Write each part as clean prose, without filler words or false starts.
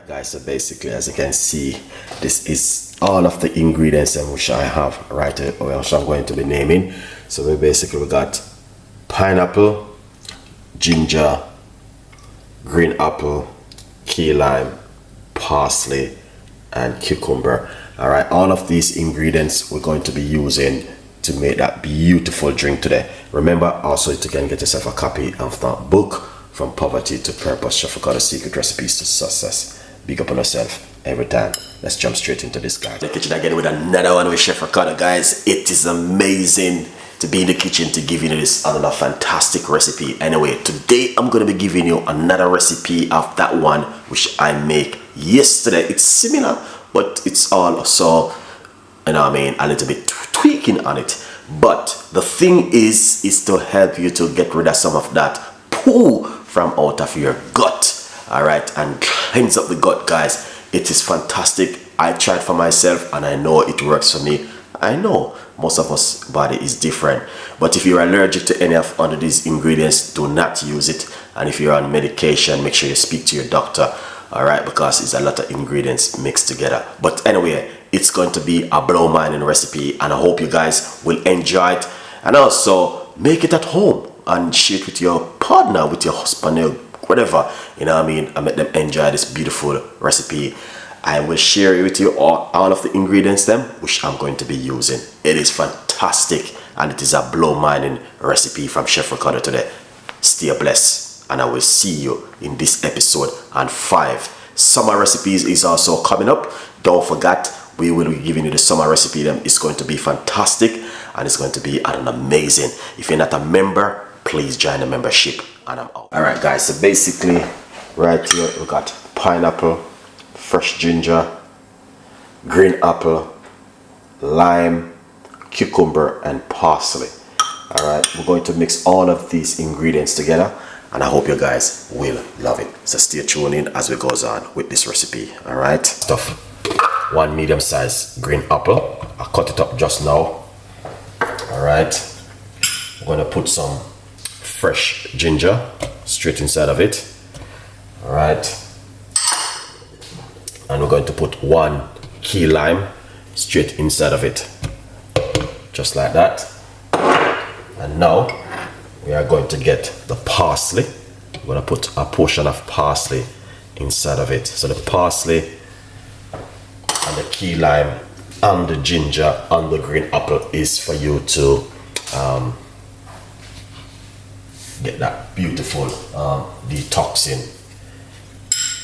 guys, so basically as you can see, this is all of the ingredients which I have right here, which I'm going to be naming. So we got pineapple, ginger, green apple, key lime, parsley, and cucumber. All right, all of these ingredients we're going to be using to make that beautiful drink today. Remember also you can get yourself a copy of that book, From Poverty to Purpose, Chef Ricardo Secret Recipes to Success. Big up on yourself every time. Let's jump straight into this, guys. The kitchen again with another one with Chef Ricardo, guys. It is amazing to be in the kitchen to give you this another fantastic recipe. Anyway, today I'm going to be giving you another recipe of that one which I make yesterday. It's similar, but it's also, you know what I mean, a little bit tweaking on it. But the thing is to help you to get rid of some of that poo from out of your gut. All right, and cleanse up the gut, guys. It is fantastic. I tried for myself and I know it works for me. I know most of us body is different, but if you're allergic to any of under these ingredients, do not use it. And if you're on medication, make sure you speak to your doctor. All right, because it's a lot of ingredients mixed together. But anyway, it's going to be a blow minding recipe, and I hope you guys will enjoy it, and also make it at home and share it with your partner, with your husband, or whatever, you know what I mean, and make them enjoy this beautiful recipe. I will share with you all of the ingredients them which I'm going to be using. It is fantastic, and it is a blow minding recipe from Chef Ricardo today. Stay blessed, and I will see you in this episode and 5. Summer recipes is also coming up. Don't forget, we will be giving you the summer recipe. Them it's going to be fantastic, and it's going to be an amazing. If you're not a member, please join the membership, and I'm out. All right, guys, so basically right here we got pineapple, fresh ginger, green apple, lime, cucumber, and parsley. All right, we're going to mix all of these ingredients together, and I hope you guys will love it. So stay tuned in as we goes on with this recipe. All right, stuff 1 medium-sized green apple. I cut it up just now. All right, we're going to put some fresh ginger straight inside of it. All right, and we're going to put 1 key lime straight inside of it, just like that. And now we are going to get the parsley. We're going to put a portion of parsley inside of it. So the parsley and the key lime and the ginger and the green apple is for you to get that beautiful detoxing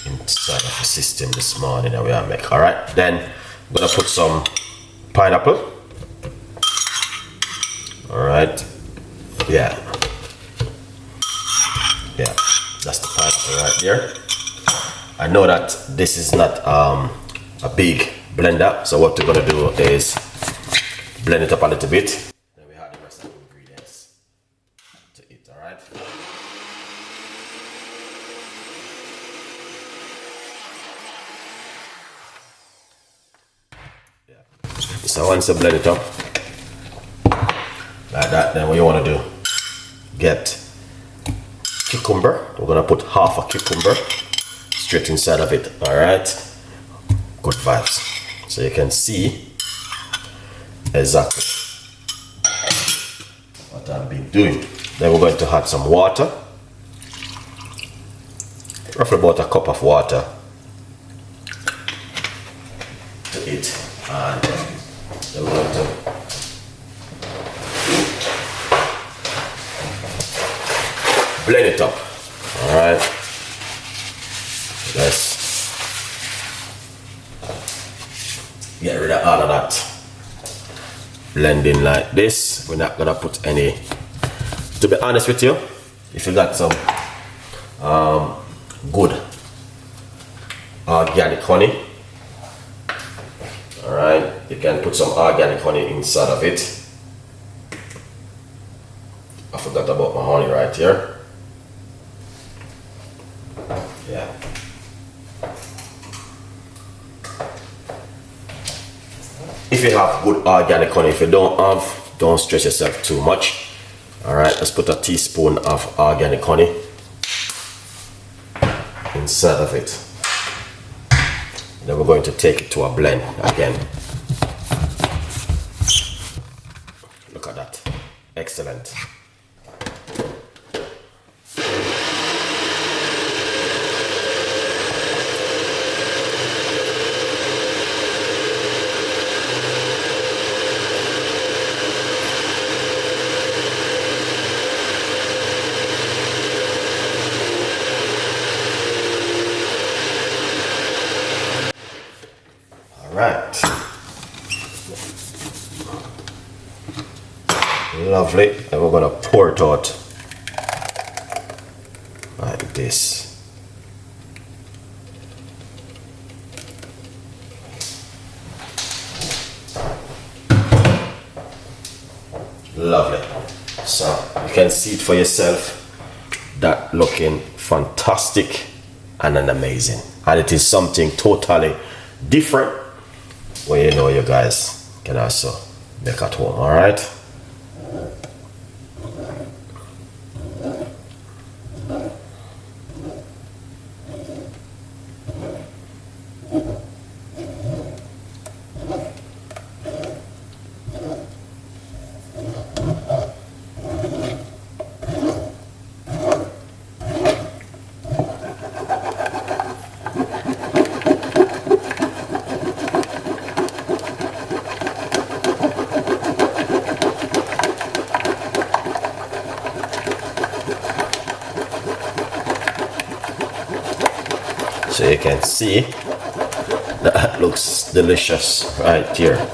inside of the system this morning that we are making. All right, then I'm gonna put some pineapple. All right, yeah, that's the pineapple right there. I know that this is not a big blender, so what we're gonna do is blend it up a little bit. Then we have the rest of the ingredients to eat. All right. So once you blend it up like that, then what you want to do, get cucumber. We're gonna put half a cucumber straight inside of it. All right, good vibes. So you can see exactly what I've been doing. Then we're going to add some water, roughly about a cup of water to it, and then we're going to blend it up. All right, let's get rid of all of that blending like this. We're not gonna put any, to be honest with you, if you got some good organic honey, all right, you can put some organic honey inside of it. I forgot about my honey right here. Yeah, if you have good organic honey. If you don't have, don't stress yourself too much. All right, let's put a teaspoon of organic honey inside of it. Then we're going to take it to a blend again. Look at that. Excellent. Right, lovely. And we're gonna pour it out like this. Lovely. So you can see it for yourself. That looking fantastic and an amazing, and it is something totally different. Well, you know, you guys can also make at home. All right. So you can see that looks delicious right here.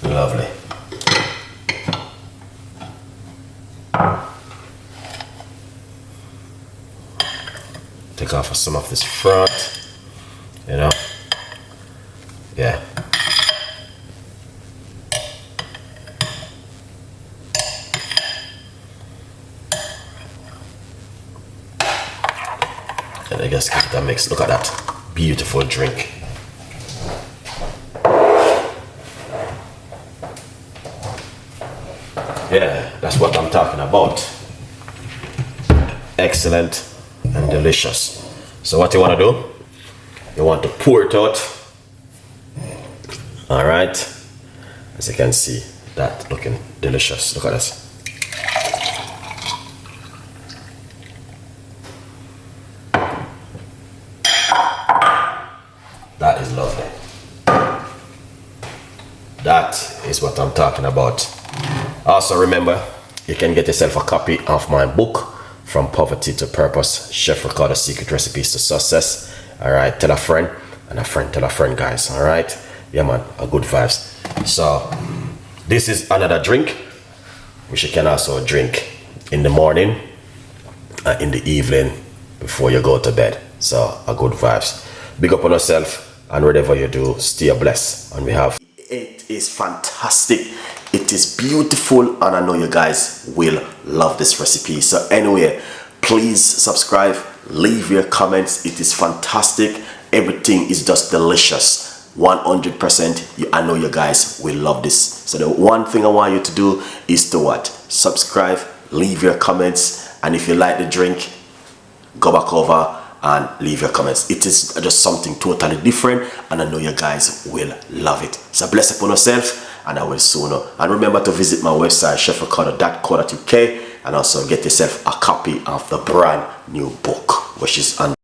Lovely. Take off some of this front, you know. Yeah. And I guess give it a mix. Look at that beautiful drink. Yeah, that's what I'm talking about. Excellent and delicious. So what you want to do, you want to pour it out. All right, as you can see, that looking delicious. Look at this. That is lovely. That is what I'm talking about. Also remember, you can get yourself a copy of my book, From Poverty to Purpose, Chef Ricardo Secret Recipes to Success. All right, tell a friend, and a friend tell a friend, guys. All right, yeah man, a good vibes. So this is another drink which you can also drink in the morning, in the evening, before you go to bed. So a good vibes. Big up on yourself, and whatever you do, stay blessed. And we have, it is fantastic. It is beautiful, and I know you guys will love this recipe. So anyway, please subscribe, leave your comments. It is fantastic. Everything is just delicious. 100%. I know you guys will love this. So the one thing I want you to do is to what? Subscribe, leave your comments, and if you like the drink, go back over and leave your comments. It is just something totally different, and I know you guys will love it. So bless upon yourself, and I will soon know. And remember to visit my website, chefricardocooking, and also get yourself a copy of the brand new book, which is on